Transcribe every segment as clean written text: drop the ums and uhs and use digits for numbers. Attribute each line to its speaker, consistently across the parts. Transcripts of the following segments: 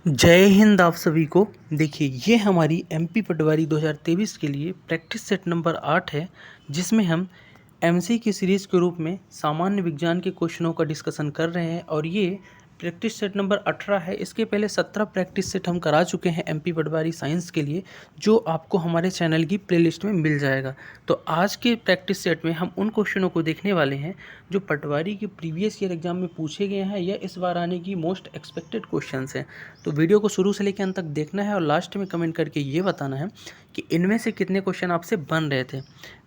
Speaker 1: जय हिंद आप सभी को। देखिए, ये हमारी एमपी पटवारी 2023 के लिए प्रैक्टिस सेट नंबर 8 है, जिसमें हम एमसी की सीरीज़ के रूप में सामान्य विज्ञान के क्वेश्चनों का डिस्कशन कर रहे हैं और ये प्रैक्टिस सेट नंबर 18 है। इसके पहले 17 प्रैक्टिस सेट हम करा चुके हैं एमपी पटवारी साइंस के लिए, जो आपको हमारे चैनल की प्लेलिस्ट में मिल जाएगा। तो आज के प्रैक्टिस सेट में हम उन क्वेश्चनों को देखने वाले हैं जो पटवारी के प्रीवियस ईयर एग्जाम में पूछे गए हैं या इस बार आने की मोस्ट एक्सपेक्टेड क्वेश्चंस हैं। तो वीडियो को शुरू से लेकर अंत तक देखना है और लास्ट में कमेंट करके ये बताना है कि इनमें से कितने क्वेश्चन आपसे बन रहे थे।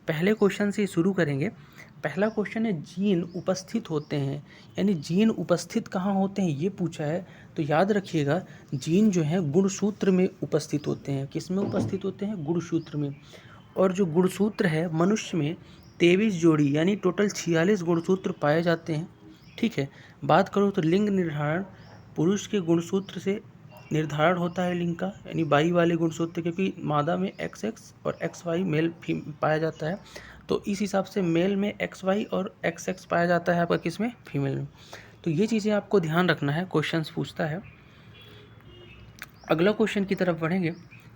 Speaker 1: पहले क्वेश्चन से शुरू करेंगे। पहला क्वेश्चन है, जीन उपस्थित होते हैं, यानी जीन उपस्थित कहाँ होते हैं ये पूछा है। तो याद रखिएगा, जीन जो है गुणसूत्र में उपस्थित होते हैं। किस में उपस्थित होते हैं? गुणसूत्र में। और जो गुणसूत्र है, मनुष्य में 23 जोड़ी यानी टोटल 46 गुणसूत्र पाए जाते हैं। ठीक है। बात करो तो लिंग निर्धारण पुरुष के गुणसूत्र से निर्धारण होता है लिंग का, यानी बाई वाले गुणसूत्र, क्योंकि मादा में XX और XY मेल पाया जाता है। तो इस हिसाब से मेल में XY और XX पाया जाता है आपका किस में? फीमेल में। तो ये चीज़ें आपको ध्यान रखना है, क्वेश्चंस पूछता है। अगला क्वेश्चन की तरफ बढ़ेंगे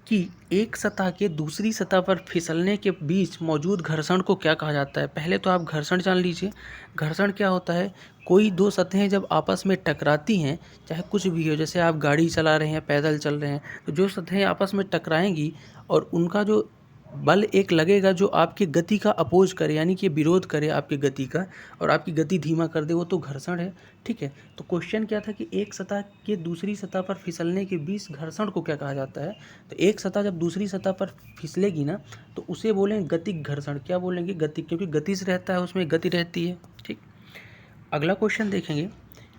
Speaker 1: कि एक सतह के दूसरी सतह पर फिसलने के बीच मौजूद घर्षण को क्या कहा जाता है। पहले तो आप घर्षण जान लीजिए। घर्षण क्या होता है? कोई दो सतहें जब आपस में टकराती हैं, चाहे कुछ भी हो, जैसे आप गाड़ी चला रहे हैं, पैदल चल रहे हैं, तो जो सतहें आपस में टकराएंगी और उनका जो बल एक लगेगा जो आपकी गति का अपोज करे, यानी कि विरोध करे आपकी गति का, और आपकी गति धीमा कर दे, वो तो घर्षण है। ठीक है। तो क्वेश्चन क्या था कि एक सतह के दूसरी सतह पर फिसलने के बीच घर्षण को क्या कहा जाता है। तो एक सतह जब दूसरी सतह पर फिसलेगी ना, तो उसे बोलेंगे गतिक घर्षण। क्या बोलेंगे? गतिक, क्योंकि गति से रहता है, उसमें गति रहती है। ठीक। अगला क्वेश्चन देखेंगे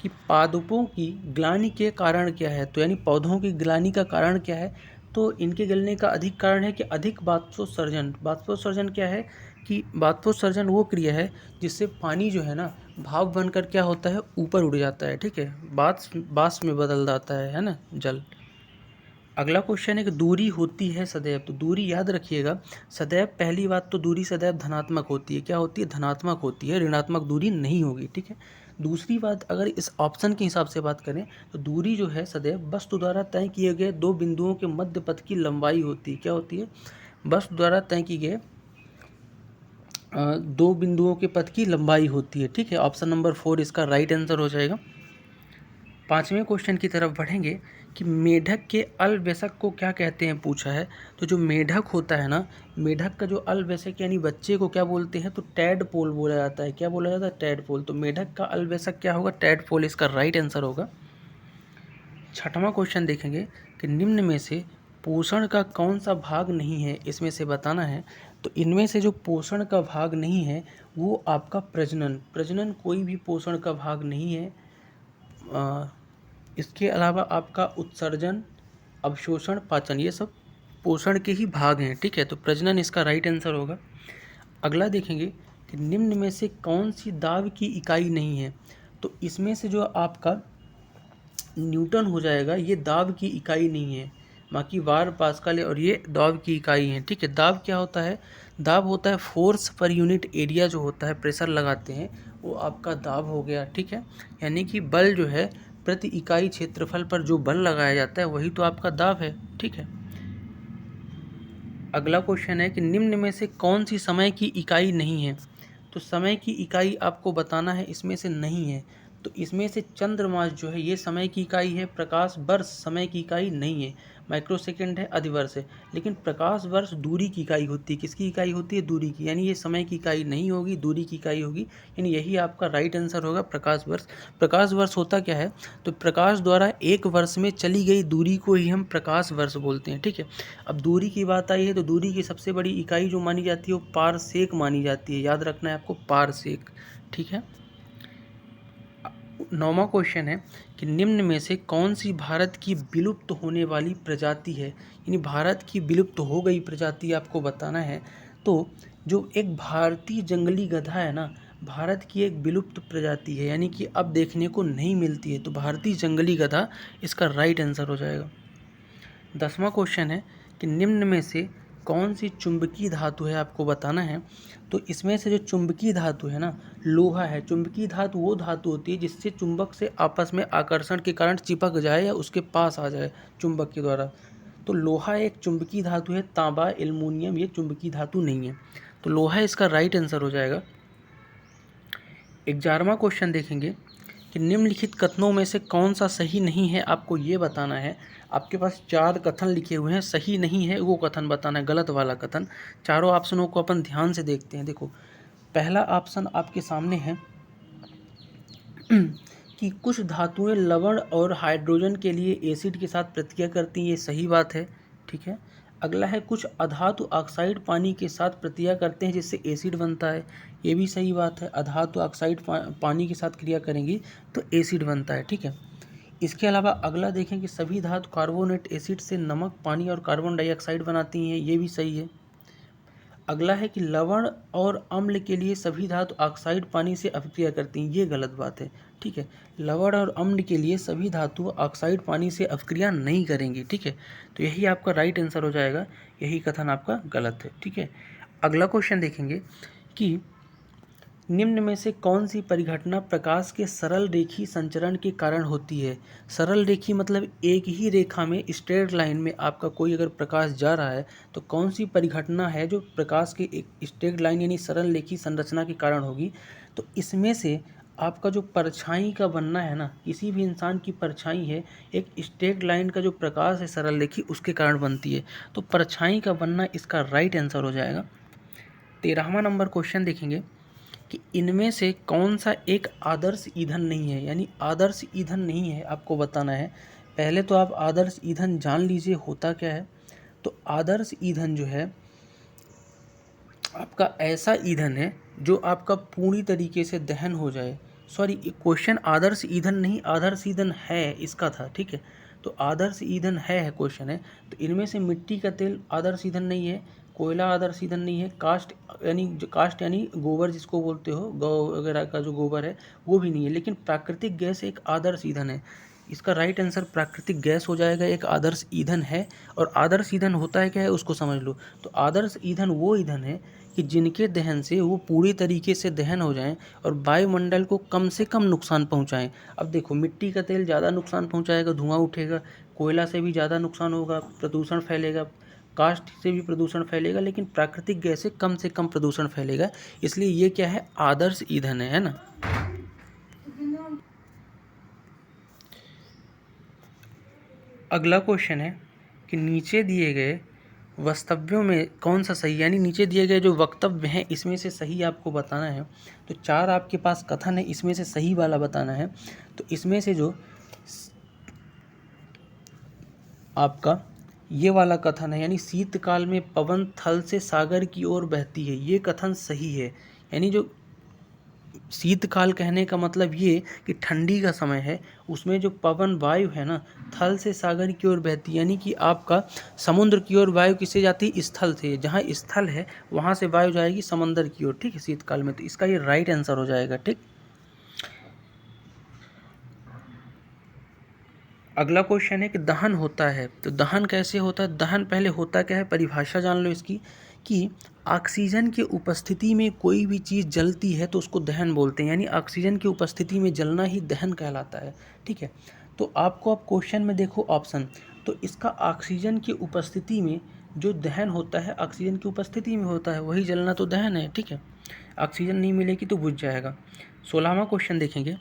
Speaker 1: कि पादपों की ग्लानि के कारण क्या है। तो यानी पौधों की ग्लानि का कारण क्या है। तो इनके गलने का अधिक कारण है कि अधिक बाष्पोत्सर्जन। बाष्पोत्सर्जन क्या है कि बाष्पोत्सर्जन वो क्रिया है जिससे पानी जो है ना, भाप बनकर क्या होता है, ऊपर उड़ जाता है। ठीक है। बाष्प में बदल जाता है ना, जल। अगला क्वेश्चन है कि दूरी होती है सदैव। तो दूरी याद रखिएगा, सदैव, पहली बात तो दूरी सदैव धनात्मक होती है। क्या होती है? धनात्मक होती है, ऋणात्मक दूरी नहीं होगी। ठीक है। दूसरी बात, अगर इस ऑप्शन के हिसाब से बात करें तो दूरी जो है सदैव वस्तु द्वारा तय किए गए दो बिंदुओं के मध्य पथ की लंबाई होती है। क्या होती है? वस्तु द्वारा तय किए गए दो बिंदुओं के पथ की लंबाई होती है। ठीक है। ऑप्शन नंबर 4 इसका राइट आंसर हो जाएगा। पांचवें क्वेश्चन की तरफ बढ़ेंगे कि मेढक के अल्वयस्क को क्या कहते हैं, पूछा है। तो जो मेढक होता है ना, मेढक का जो अल्वयस्क यानी बच्चे को क्या बोलते हैं? तो टैडपोल बोला जाता है। क्या बोला जाता है? टैडपोल। तो मेढक का अल्वयस्क क्या होगा? टैडपोल इसका राइट आंसर होगा। छठवां क्वेश्चन देखेंगे कि निम्न में से पोषण का कौन सा भाग नहीं है, इसमें से बताना है। तो इनमें से जो पोषण का भाग नहीं है वो आपका प्रजनन। प्रजनन कोई भी पोषण का भाग नहीं है। इसके अलावा आपका उत्सर्जन, अवशोषण, पाचन, ये सब पोषण के ही भाग हैं। ठीक है। तो प्रजनन इसका राइट आंसर होगा। अगला देखेंगे कि निम्न में से कौन सी दाब की इकाई नहीं है। तो इसमें से जो आपका न्यूटन हो जाएगा, ये दाब की इकाई नहीं है। बाकी वार, पास्कल और ये दाब की इकाई है। ठीक है। दाब क्या होता है? दाब होता है फोर्स पर यूनिट एरिया, जो होता है प्रेशर लगाते हैं, वो आपका दाब हो गया। ठीक है। यानी कि बल जो है प्रति इकाई क्षेत्रफल पर जो बल लगाया जाता है वही तो आपका दाब है। ठीक है। अगला क्वेश्चन है कि निम्न में से कौन सी समय की इकाई नहीं है। तो समय की इकाई आपको बताना है, इसमें से नहीं है। तो इसमें से चंद्रमास जो है ये समय की इकाई है। प्रकाश वर्ष समय की इकाई नहीं है। माइक्रोसेकंड है, अधिवर्ष है। लेकिन प्रकाश वर्ष दूरी की इकाई होती है। किसकी इकाई होती है? दूरी की। यानी ये समय की इकाई नहीं होगी, दूरी की इकाई होगी। यानी यही आपका राइट आंसर होगा, प्रकाश वर्ष। प्रकाश वर्ष होता क्या है? तो प्रकाश द्वारा एक वर्ष में चली गई दूरी को ही हम प्रकाश वर्ष बोलते हैं। ठीक है। अब दूरी की बात आई है तो दूरी की सबसे बड़ी इकाई जो मानी जाती है वो पारसेक मानी जाती है। याद रखना है आपको, पारसेक। ठीक है। नौवां क्वेश्चन है कि निम्न में से कौन सी भारत की विलुप्त होने वाली प्रजाति है। यानी भारत की विलुप्त हो गई प्रजाति आपको बताना है। तो जो एक भारतीय जंगली गधा है ना, भारत की एक विलुप्त प्रजाति है, यानी कि अब देखने को नहीं मिलती है। तो भारतीय जंगली गधा इसका राइट आंसर हो जाएगा। 10वां क्वेश्चन है कि निम्न में से कौन सी चुंबकीय धातु है आपको बताना है। तो इसमें से जो चुंबकीय धातु है ना, लोहा है। चुंबकीय धातु वो धातु होती है जिससे चुंबक से आपस में आकर्षण के कारण चिपक जाए या उसके पास आ जाए चुंबक के द्वारा। तो लोहा एक चुंबकीय धातु है, तांबा, एल्युमिनियम ये चुंबकीय धातु नहीं है। तो लोहा इसका राइट आंसर हो जाएगा। 11वां क्वेश्चन देखेंगे कि निम्नलिखित कथनों में से कौन सा सही नहीं है, आपको ये बताना है। आपके पास 4 कथन लिखे हुए हैं, सही नहीं है वो कथन बताना है, गलत वाला कथन। चारों ऑप्शनों को अपन ध्यान से देखते हैं। देखो, पहला ऑप्शन आपके सामने है कि कुछ धातुएं लवण और हाइड्रोजन के लिए एसिड के साथ प्रतिक्रिया करती हैं, ये सही बात है, ठीक है। अगला है कुछ अधातु ऑक्साइड पानी के साथ प्रतिक्रिया करते हैं जिससे एसिड बनता है, ये भी सही बात है। अधातु ऑक्साइड पानी के साथ क्रिया करेंगी तो एसिड बनता है, ठीक है। इसके अलावा अगला देखें कि सभी धातु कार्बोनेट एसिड से नमक, पानी और कार्बन डाइऑक्साइड बनाती हैं, ये भी सही है। अगला है कि लवण और अम्ल के लिए सभी धातु ऑक्साइड पानी से अभिक्रिया करती हैं, ये गलत बात है, ठीक है। लवण और अम्ल के लिए सभी धातु ऑक्साइड पानी से अभिक्रिया नहीं करेंगी, ठीक है। तो यही आपका राइट आंसर हो जाएगा, यही कथन आपका गलत है, ठीक है। अगला क्वेश्चन देखेंगे कि निम्न में से कौन सी परिघटना प्रकाश के सरल रेखी संचरण के कारण होती है। सरल रेखी मतलब एक ही रेखा में, स्ट्रेट लाइन में आपका कोई अगर प्रकाश जा रहा है तो कौन सी परिघटना है जो प्रकाश के एक स्ट्रेट लाइन यानी सरल रेखी संरचना के कारण होगी। तो इसमें से आपका जो परछाई का बनना है ना, किसी भी इंसान की परछाई है एक स्ट्रेट लाइन का जो प्रकाश है सरल रेखी उसके कारण बनती है। तो परछाई का बनना इसका राइट आंसर हो जाएगा। 13वां नंबर क्वेश्चन देखेंगे कि इनमें से कौन सा एक आदर्श ईंधन नहीं है, यानी आदर्श ईंधन नहीं है, आपको बताना है। पहले तो आप आदर्श ईंधन जान लीजिए होता क्या है। तो आदर्श ईंधन जो है आपका ऐसा ईंधन है जो आपका पूरी तरीके से दहन हो जाए। सॉरी, क्वेश्चन आदर्श ईंधन नहीं, आदर्श ईंधन है इसका था, ठीक है। तो आदर्श ईंधन है क्वेश्चन है। तो इनमें से मिट्टी का तेल आदर्श ईंधन नहीं है, कोयला आदर्श ईंधन नहीं है, कास्ट यानी गोबर जिसको बोलते हो, गौ वगैरह का जो गोबर है वो भी नहीं है। लेकिन प्राकृतिक गैस एक आदर्श ईंधन है। इसका राइट आंसर प्राकृतिक गैस हो जाएगा, एक आदर्श ईंधन है। और आदर्श ईंधन होता है क्या है उसको समझ लो। तो आदर्श ईंधन वो ईंधन है कि जिनके दहन से वो पूरी तरीके से दहन हो जाएं और वायुमंडल को कम से कम नुकसान पहुंचाएं। अब देखो, मिट्टी का तेल ज़्यादा नुकसान पहुंचाएगा, धुआं उठेगा। कोयला से भी ज़्यादा नुकसान होगा, प्रदूषण फैलेगा। कास्ट से भी प्रदूषण फैलेगा, लेकिन प्राकृतिक गैस से कम प्रदूषण फैलेगा। इसलिए ये क्या है, आदर्श ईंधन है ना। अगला क्वेश्चन है कि नीचे दिए गए वक्तव्यों में कौन सा सही, यानी नीचे दिए गए जो वक्तव्य हैं इसमें से सही आपको बताना है। तो 4 आपके पास कथन है, इसमें से सही वाला बताना है। तो इसमें से जो आपका ये वाला कथन है, यानी शीतकाल में पवन थल से सागर की ओर बहती है, ये कथन सही है। यानी जो शीतकाल कहने का मतलब ये कि ठंडी का समय है, उसमें जो पवन वायु है ना थल से सागर की ओर बहती है, यानी कि आपका समुद्र की ओर वायु किससे जाती है, स्थल से। जहाँ स्थल है वहाँ से वायु जाएगी समंदर की ओर, ठीक है, शीतकाल में। तो इसका ये राइट आंसर हो जाएगा, ठीक। अगला क्वेश्चन है कि दहन होता है, तो दहन कैसे होता है। दहन पहले होता क्या है, परिभाषा जान लो इसकी, कि ऑक्सीजन की उपस्थिति में कोई भी चीज़ जलती है तो उसको दहन बोलते हैं, यानी ऑक्सीजन की उपस्थिति में जलना ही दहन कहलाता है, ठीक है। तो आपको अब क्वेश्चन में देखो ऑप्शन, तो इसका ऑक्सीजन की उपस्थिति में जो दहन होता है ऑक्सीजन की उपस्थिति में होता है, वही जलना तो दहन है, ठीक है। ऑक्सीजन नहीं मिलेगी तो बुझ जाएगा। 16वां क्वेश्चन देखेंगे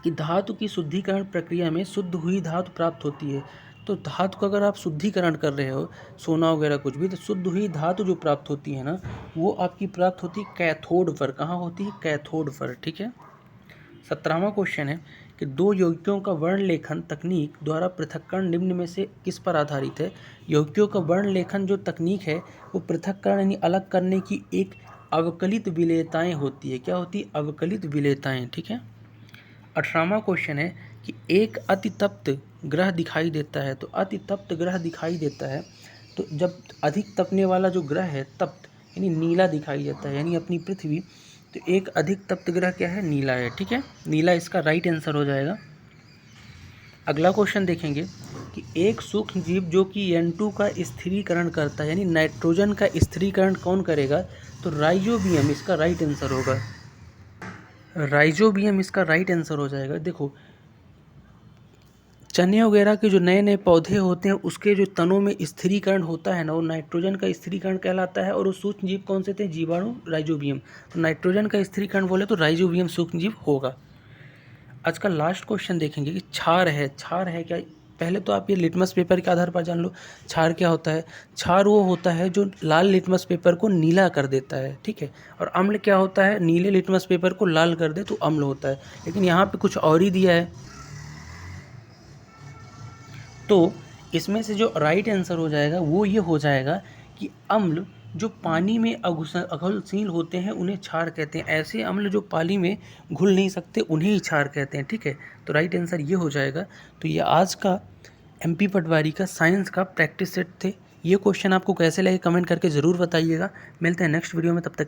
Speaker 1: कि धातु की शुद्धिकरण प्रक्रिया में शुद्ध हुई धातु प्राप्त होती है। तो धातु का अगर आप शुद्धिकरण कर रहे हो, सोना वगैरह कुछ भी, तो शुद्ध हुई धातु जो प्राप्त होती है ना, वो आपकी प्राप्त होती है कैथोड पर। कहाँ होती है, कैथोड पर, ठीक है। 17वां क्वेश्चन है कि 2 यौगिकों का वर्ण लेखन तकनीक द्वारा पृथक्करण निम्न में से किस पर आधारित है। यौगिकों का वर्ण लेखन जो तकनीक है वो पृथक्करण यानी अलग करने की एक अवकलित विलेयताएँ होती है। क्या होती है, अवकलित विलेयताएँ, ठीक है। 18वां क्वेश्चन है कि एक अतितप्त ग्रह दिखाई देता है। तो अतितप्त ग्रह दिखाई देता है, तो जब अधिक तपने वाला जो ग्रह है तप्त यानी नीला दिखाई देता है, यानी अपनी पृथ्वी। तो एक अधिक तप्त ग्रह क्या है, नीला है, ठीक है। नीला इसका राइट आंसर हो जाएगा। अगला क्वेश्चन देखेंगे कि एक सूक्ष्म जीव जो कि N2 का स्थिरीकरण करता है, यानी नाइट्रोजन का स्थिरीकरण कौन करेगा, तो राइजोबियम इसका राइट आंसर होगा। राइजोबियम इसका राइट आंसर हो जाएगा। देखो चने वगैरह के जो नए नए पौधे होते हैं उसके जो तनों में स्थिरीकरण होता है ना, वो नाइट्रोजन का स्थिरीकरण कहलाता है। और वो सूक्ष्म जीव कौन से थे, जीवाणु, राइजोबियम। तो नाइट्रोजन का स्थिरीकरण बोले तो राइजोबियम सूक्ष्म जीव होगा। आज का लास्ट क्वेश्चन देखेंगे कि क्षार है क्या। पहले तो आप ये लिटमस पेपर के आधार पर जान लो क्षार क्या होता है। क्षार वो होता है जो लाल लिटमस पेपर को नीला कर देता है, ठीक है। और अम्ल क्या होता है, नीले लिटमस पेपर को लाल कर दे तो अम्ल होता है। लेकिन यहाँ पे कुछ और ही दिया है, तो इसमें से जो राइट आंसर हो जाएगा वो ये हो जाएगा कि अम्ल जो पानी में अघुलनशील होते हैं उन्हें क्षार कहते हैं। ऐसे अम्ल जो पानी में घुल नहीं सकते उन्हें ही क्षार कहते हैं, ठीक है। तो राइट आंसर ये हो जाएगा। तो ये आज का MP पटवारी का साइंस का प्रैक्टिस सेट थे। ये क्वेश्चन आपको कैसे लगे कमेंट करके ज़रूर बताइएगा। मिलते हैं नेक्स्ट वीडियो में, तब तक